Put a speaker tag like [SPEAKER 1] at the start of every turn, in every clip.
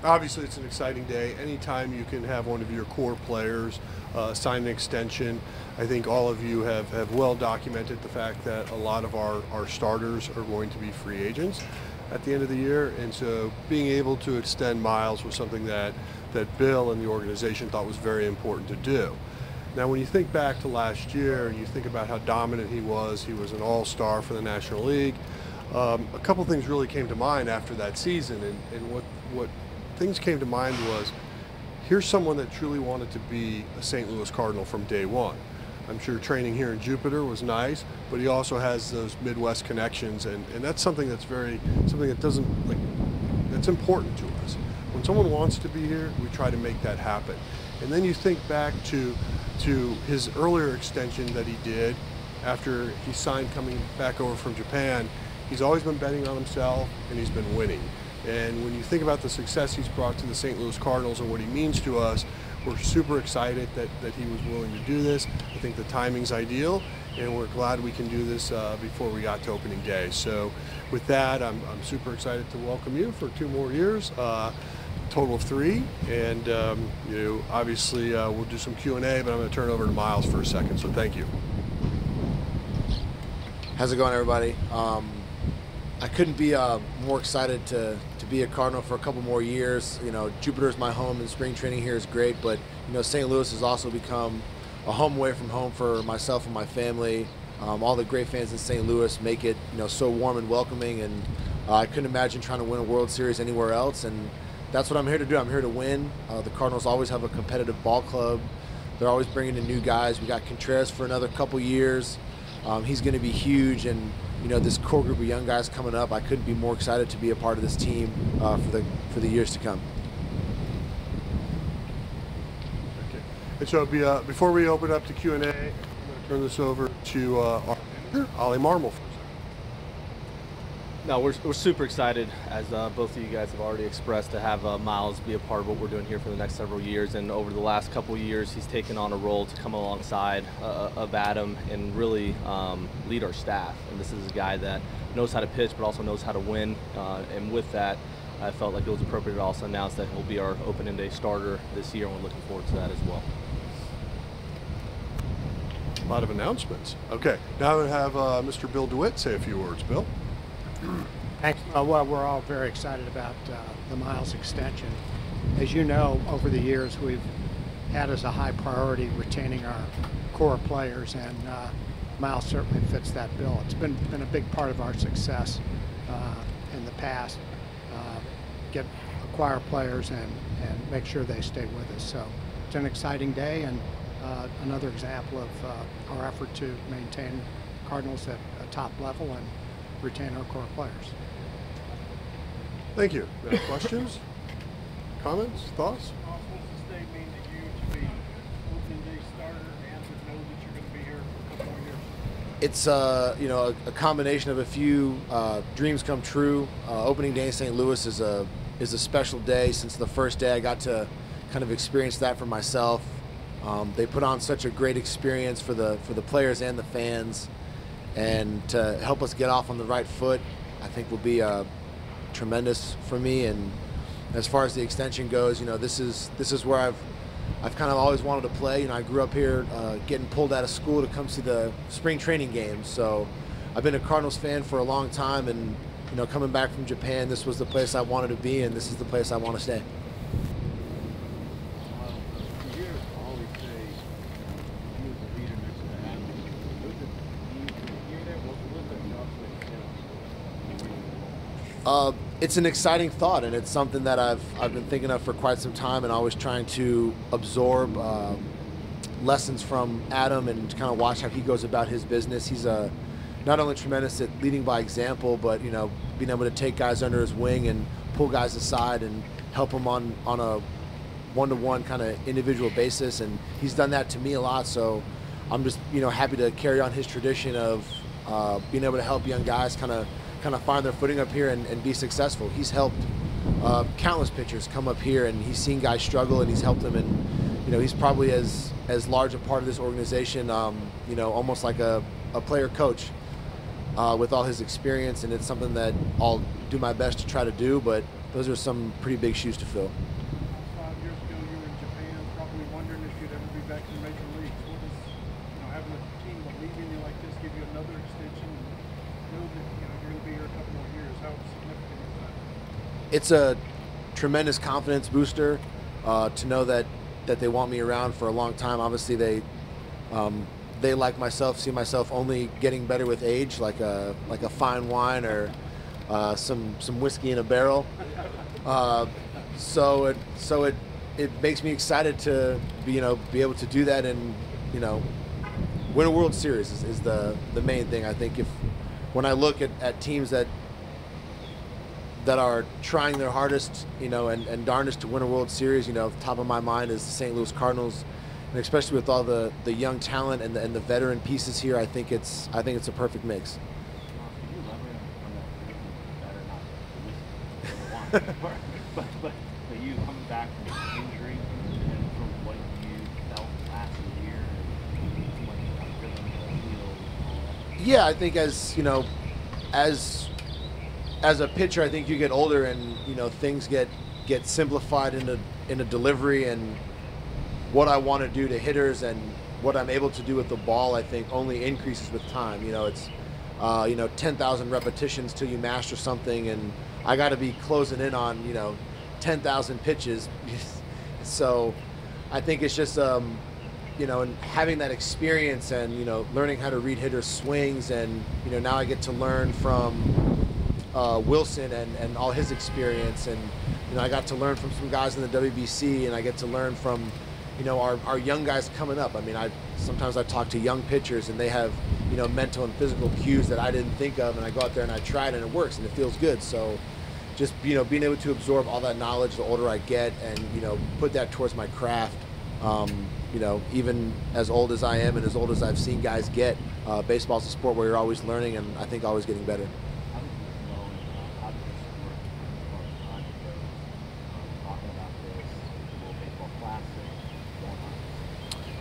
[SPEAKER 1] Obviously, it's an exciting day. Anytime you can have one of your core players sign an extension, I think all of you have well documented the fact that a lot of our starters are going to be free agents at the end of the year. And so being able to extend Miles was something that Bill and the organization thought was very important to do. Now, when you think back to last year and you think about how dominant he was an all-star for the National League. A couple things really came to mind after that season, and what things came to mind was, here's someone that truly wanted to be a St. Louis Cardinal from day one. I'm sure training here in Jupiter was nice, but he also has those Midwest connections, and that's something that's something that doesn't, that's important to us. When someone wants to be here, we try to make that happen. And then you think back to his earlier extension that he did after he signed coming back over from Japan. He's always been betting on himself, and he's been winning. And when you think about the success he's brought to the St. Louis Cardinals and what he means to us, we're super excited that he was willing to do this. I think the timing's ideal, and we're glad we can do this before we got to opening day. So with that, I'm super excited to welcome you for 2 more years, total of 3. And obviously we'll do some Q&A, but I'm going to turn it over to Miles for a second, so thank you.
[SPEAKER 2] How's it going, everybody? I couldn't be more excited to be a Cardinal for a couple more years. Jupiter's my home, and spring training here is great, but St. Louis has also become a home away from home for myself and my family. All the great fans in St. Louis make it so warm and welcoming, and I couldn't imagine trying to win a World Series anywhere else, and that's what I'm here to do. I'm here to win. The Cardinals always have a competitive ball club. They're always bringing in new guys. We got Contreras for another couple years. He's going to be huge, and this core group of young guys coming up, I couldn't be more excited to be a part of this team for the years to come.
[SPEAKER 1] Okay. And so before we open up to Q&A, I'm going to turn this over to our manager, Marmol.
[SPEAKER 3] No, we're super excited, as both of you guys have already expressed, to have Miles be a part of what we're doing here for the next several years. And over the last couple of years, he's taken on a role to come alongside of Adam and really lead our staff. And this is a guy that knows how to pitch, but also knows how to win. And with that, I felt like it was appropriate to also announce that he'll be our opening day starter this year, and we're looking forward to that as well.
[SPEAKER 1] A lot of announcements. Okay, now I'm going to have Mr. Bill DeWitt say a few words. Bill?
[SPEAKER 4] Thanks. Well, we're all very excited about the Miles extension. As you know, over the years, we've had as a high priority retaining our core players, and Miles certainly fits that bill. It's been a big part of our success in the past. Acquire players and make sure they stay with us. So it's an exciting day, and another example of our effort to maintain Cardinals at a top level and retain our core players.
[SPEAKER 1] Thank you. Questions, comments, thoughts?
[SPEAKER 5] What does this day mean to you to be opening day starter and to know that you're going to be here for a couple more years?
[SPEAKER 2] It's a combination of a few dreams come true. Opening day in St. Louis is a special day. Since the first day I got to kind of experience that for myself. They put on such a great experience for the players and the fans. And to help us get off on the right foot, I think will be tremendous for me. And as far as the extension goes, this is where I've kind of always wanted to play. I grew up here, getting pulled out of school to come see the spring training games. So I've been a Cardinals fan for a long time, and coming back from Japan, this was the place I wanted to be, and this is the place I want to stay. It's an exciting thought, and it's something that I've been thinking of for quite some time, and always trying to absorb lessons from Adam and kind of watch how he goes about his business. He's not only tremendous at leading by example, but being able to take guys under his wing and pull guys aside and help them on a one-to-one kind of individual basis, and he's done that to me a lot. So I'm just happy to carry on his tradition of being able to help young guys kind of find their footing up here and be successful. He's helped countless pitchers come up here, and he's seen guys struggle, and he's helped them. And he's probably as large a part of this organization, almost like a player coach with all his experience. And it's something that I'll do my best to try to do. But those are some pretty big shoes to fill.
[SPEAKER 5] 5 years ago, you were in Japan, probably wondering if you'd ever be back in the major leagues. What does, having a team believe in you like this give you another extension and know that, you're going to be here a couple more years? How significant is that?
[SPEAKER 2] It's a tremendous confidence booster to know that they want me around for a long time. Obviously, they like myself, see myself only getting better with age, like a fine wine or some whiskey in a barrel. So it makes me excited to be able to do that and win a World Series is the main thing. I think when I look at teams that are trying their hardest, and darndest to win a World Series, top of my mind is the St. Louis Cardinals, and especially with all the young talent and the veteran pieces here, I think it's a perfect mix.
[SPEAKER 6] But you coming back from injury and from what you felt last year,
[SPEAKER 2] yeah, I think as a pitcher, I think you get older and things get simplified in a delivery, and what I want to do to hitters and what I'm able to do with the ball, I think only increases with time. It's 10,000 repetitions till you master something, and I got to be closing in on 10,000 pitches. So I think it's just and having that experience and learning how to read hitters' swings, and now I get to learn from Wilson and all his experience, and I got to learn from some guys in the WBC, and I get to learn from our young guys coming up. I mean, sometimes I talk to young pitchers and they have mental and physical cues that I didn't think of, and I go out there and I try it and it works and it feels good. So just being able to absorb all that knowledge the older I get, and put that towards my craft. Even as old as I am and as old as I've seen guys get, baseball's a sport where you're always learning, and I think always getting better.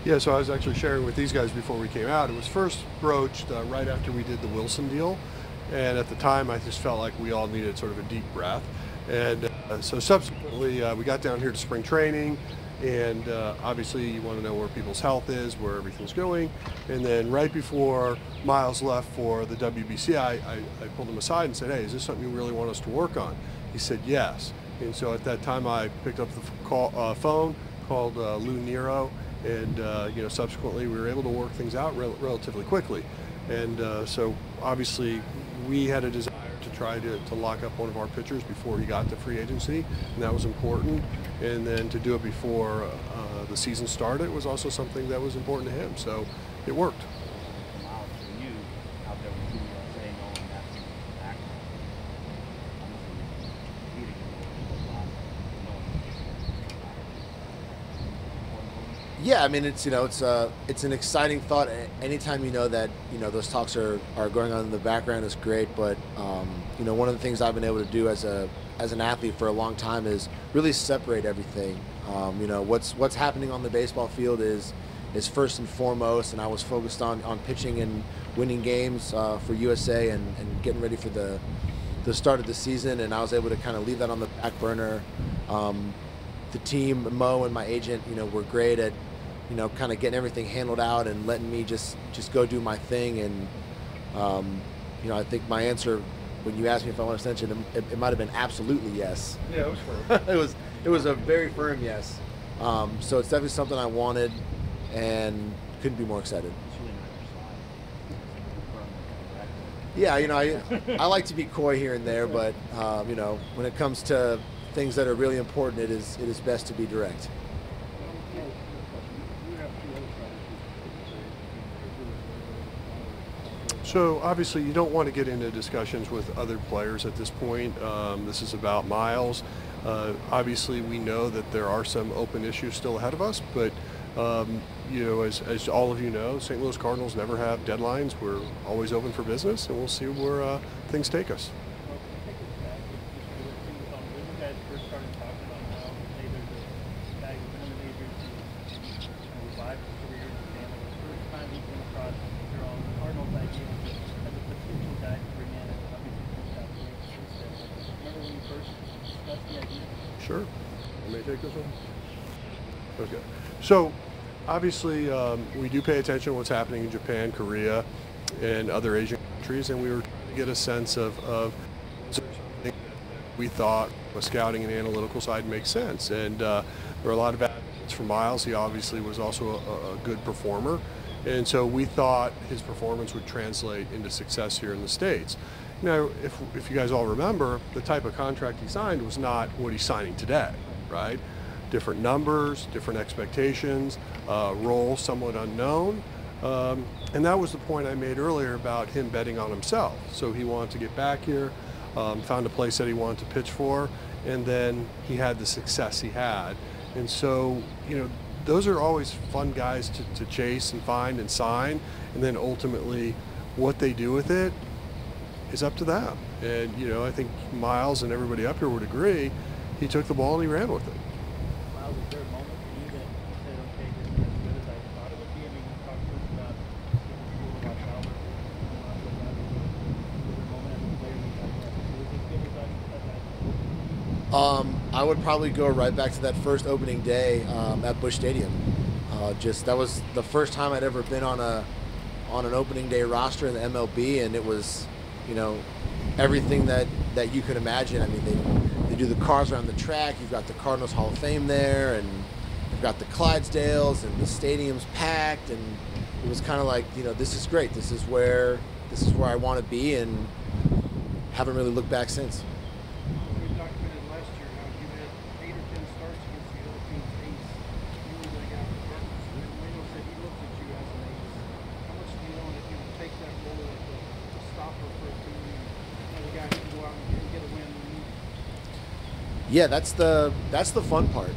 [SPEAKER 1] Yeah, so I was actually sharing with these guys before we came out. It was first broached right after we did the Wilson deal, and at the time I just felt like we all needed sort of a deep breath. And so subsequently we got down here to spring training, and obviously you want to know where people's health is, where everything's going. And then right before Miles left for the WBC, I pulled him aside and said, "Hey, is this something you really want us to work on?" He said yes. And so at that time I picked up the phone, called Lou Nero, and subsequently we were able to work things out relatively quickly. And so obviously we had a desire to try to lock up one of our pitchers before he got to free agency, and that was important. And then to do it before the season started was also something that was important to him, so it worked.
[SPEAKER 2] Yeah, I mean, it's an exciting thought. Anytime that those talks are going on in the background is great. But one of the things I've been able to do as an athlete for a long time is really separate everything. What's happening on the baseball field is first and foremost, and I was focused on pitching and winning games for USA and getting ready for the start of the season, and I was able to kind of leave that on the back burner. The team, Mo and my agent, were great at kind of getting everything handled out and letting me just go do my thing. And I think my answer when you asked me if I want an extension, it might have been absolutely yes.
[SPEAKER 1] Yeah, it was firm.
[SPEAKER 2] it was a very firm yes. So it's definitely something I wanted, and couldn't be more excited. Yeah, I like to be coy here and there, but when it comes to things that are really important, it is best to be direct.
[SPEAKER 1] So obviously you don't want to get into discussions with other players at this point. This is about Miles. Obviously we know that there are some open issues still ahead of us, but as all of you know, St. Louis Cardinals never have deadlines. We're always open for business, and we'll see where things take us. Want me to take this one? Okay. So, obviously, we do pay attention to what's happening in Japan, Korea, and other Asian countries, and we were trying to get a sense of something we thought a scouting and analytical side makes sense. And there were a lot of advocates for Miles. He obviously was also a good performer. And so we thought his performance would translate into success here in the States. Now, if you guys all remember, the type of contract he signed was not what he's signing today, right? Different numbers, different expectations, role somewhat unknown. And that was the point I made earlier about him betting on himself. So he wanted to get back here, found a place that he wanted to pitch for, and then he had the success he had. And so, those are always fun guys to chase and find and sign, and then ultimately what they do with it is up to them. And, I think Miles and everybody up here would agree, he took the ball and he ran with it.
[SPEAKER 6] Miles, is there a moment for you that you said, okay, this is as good as I thought it would be? I mean, you talked to us about getting school about Albert, was there a moment as a player you thought, was this good as I
[SPEAKER 2] I would probably go right back to that first opening day at Busch Stadium. That was the first time I'd ever been on an opening day roster in the MLB, and it was, everything that you could imagine. I mean, they do the cars around the track. You've got the Cardinals Hall of Fame there, and you've got the Clydesdales, and the stadium's packed, and it was kind of like, this is great. This is where I want to be, and haven't really looked back since.
[SPEAKER 5] We documented last year how you had 8 or 10 starts against the other team's ace. You were the guy for Cardinals. And Leno said he looked at you as an ace. How much do you want to take that role as a stopper for a team, and the guy who can go out and get a win when needed?
[SPEAKER 2] Yeah, that's the fun part.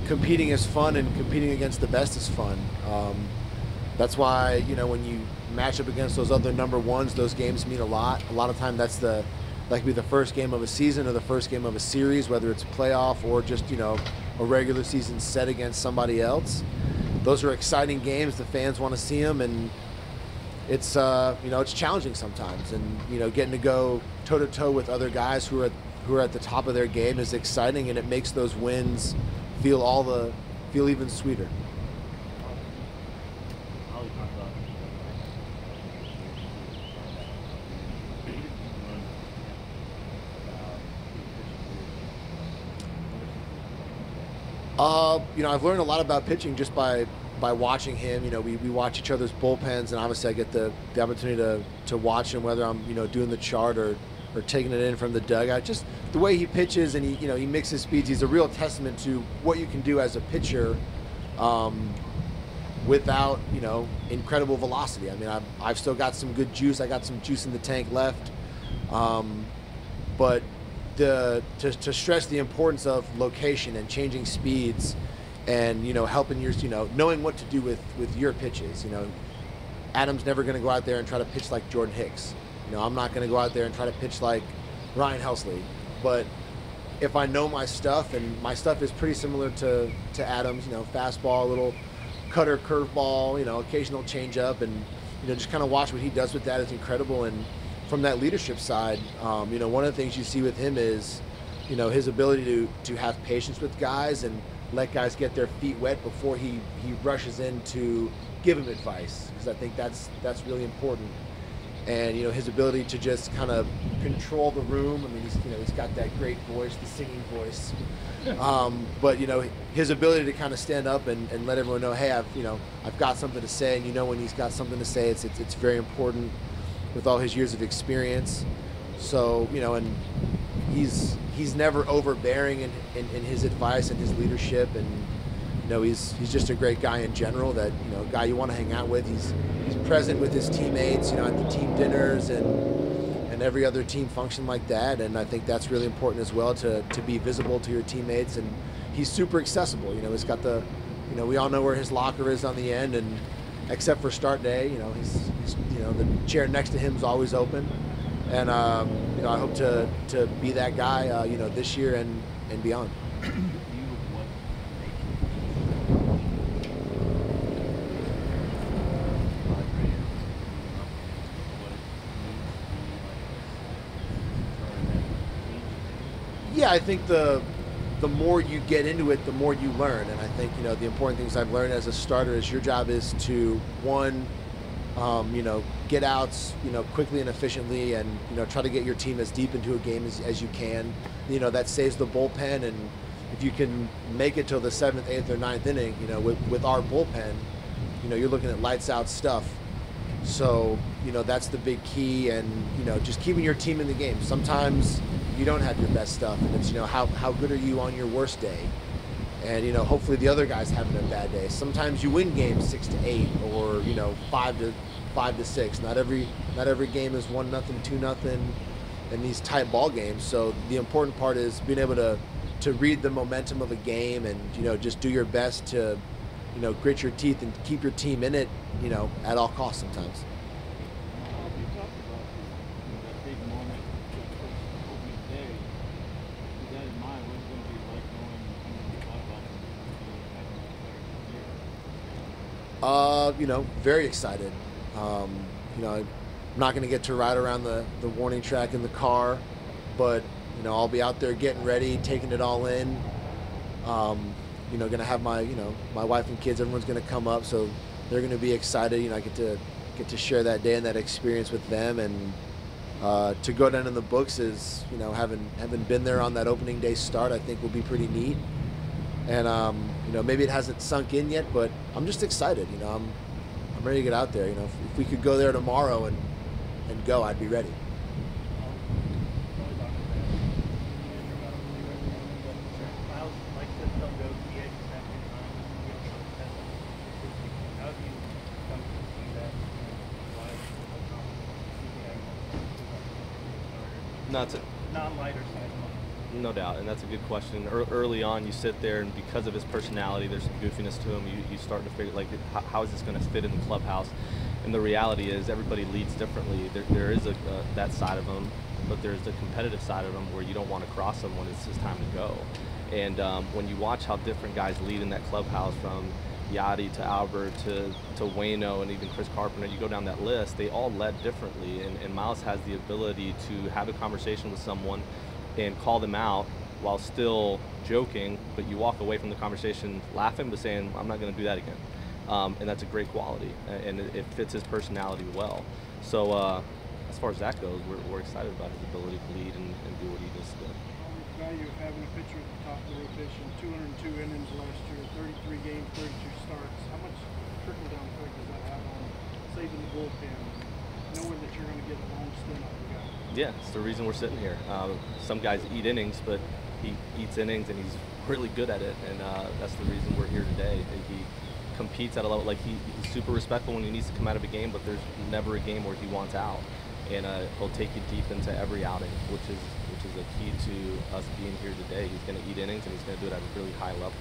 [SPEAKER 2] Competing is fun, and competing against the best is fun. That's why when you match up against those other number ones, those games mean a lot. A lot of time that could be the first game of a season or the first game of a series, whether it's a playoff or just a regular season set against somebody else. Those are exciting games. The fans want to see them, and it's it's challenging sometimes. And getting to go toe to toe with other guys who are at the top of their game is exciting, and it makes those wins feel even sweeter. I've learned a lot about pitching just by watching him. We watch each other's bullpens, and obviously I get the opportunity to watch him, whether I'm doing the chart or taking it in from the dugout. Just the way he pitches, and he mixes speeds. He's a real testament to what you can do as a pitcher without incredible velocity. I mean, I've still got some good juice. I got some juice in the tank left, but to stress the importance of location and changing speeds, and helping your knowing what to do with your pitches. Adam's never going to go out there and try to pitch like Jordan Hicks. I'm not going to go out there and try to pitch like Ryan Helsley. But if I know my stuff, and my stuff is pretty similar to Adam's, fastball, a little cutter, curveball, occasional changeup, and just kind of watch what he does with that is incredible. And from that leadership side, one of the things you see with him is, his ability to have patience with guys and let guys get their feet wet before he rushes in to give them advice, because I think that's really important. And his ability to just kind of control the room. I mean, he's got that great voice, the singing voice. But his ability to kind of stand up and let everyone know, hey, I've got something to say. And when he's got something to say, it's very important with all his years of experience. So and he's never overbearing in his advice and his leadership, and he's just a great guy in general. That a guy you want to hang out with. He's present with his teammates, at the team dinners and every other team function like that. And I think that's really important as well, to be visible to your teammates. And he's super accessible. He's got the, we all know where his locker is on the end, and except for start day, he's the chair next to him is always open. And I hope to be that guy, this year and beyond. Yeah, I think the the more you get into it, the more you learn. And I think, you know, the important things I've learned as a starter is your job is to, one, you know, get outs, you know, quickly and efficiently, and, you know, try to get your team as deep into a game as you can. You know, that saves the bullpen, and if you can make it till the 7th, 8th, or 9th inning, you know, with our bullpen, you know, you're looking at lights out stuff. So, you know, that's the big key, and, you know, just keeping your team in the game. Sometimes you don't have your best stuff, and it's, you know, how good are you on your worst day? And, you know, hopefully the other guy's having a bad day. Sometimes you win games 6-8, or, you know, 5-6. Not every game is 1-0, 2-0 in these tight ball games. So the important part is being able to read the momentum of a game, and, you know, just do your best to, you know, grit your teeth and keep your team in it, you know, at all costs sometimes.
[SPEAKER 6] You talked about that big moment, the first opening day. With that in mind, what's it going to be like knowing the clubhouse and having a year?
[SPEAKER 2] You know, very excited. You know, I'm not going to get to ride around the warning track in the car, but, you know, I'll be out there getting ready, taking it all in. You know, going to have my, you know, my wife and kids. Everyone's going to come up, so they're going to be excited. You know, I get to share that day and that experience with them, and to go down in the books is, you know, having been there on that opening day start, I think will be pretty neat. And you know, maybe it hasn't sunk in yet, but I'm just excited. You know, I'm ready to get out there. You know, if we could go there tomorrow and go, I'd be ready.
[SPEAKER 6] Miles likes to come go to the edge of that good time. How do you come to see that? Why?
[SPEAKER 3] Not to,
[SPEAKER 6] Non-lighter side.
[SPEAKER 3] No doubt, and that's a good question. Early on, you sit there, and because of his personality, there's some goofiness to him. You start to figure, like, how is this going to fit in the clubhouse? And the reality is, everybody leads differently. There is that side of him, but there's the competitive side of him where you don't want to cross him when it's his time to go. And when you watch how different guys lead in that clubhouse, from Yachty to Albert to Waino and even Chris Carpenter, you go down that list, they all led differently. And Miles has the ability to have a conversation with someone and call them out while still joking, but you walk away from the conversation laughing, but saying, I'm not going to do that again. And that's a great quality, and it fits his personality well. So as far as that goes, we're excited about his ability to lead and do what he just did.
[SPEAKER 5] Value of having a pitcher at the top of the rotation, 202 innings last year, 33 games, 32 starts. How much trickle down effect does that have on saving the bullpen, knowing that you're going to get a long stint out of the guy?
[SPEAKER 3] Yeah, it's the reason we're sitting here. Some guys eat innings, but he eats innings, and he's really good at it, and that's the reason we're here today. He competes at a level, like, he's super respectful when he needs to come out of a game, but there's never a game where he wants out, and he'll take you deep into every outing, which is a key to us being here today. He's going to eat innings, and he's going to do it at a really high level.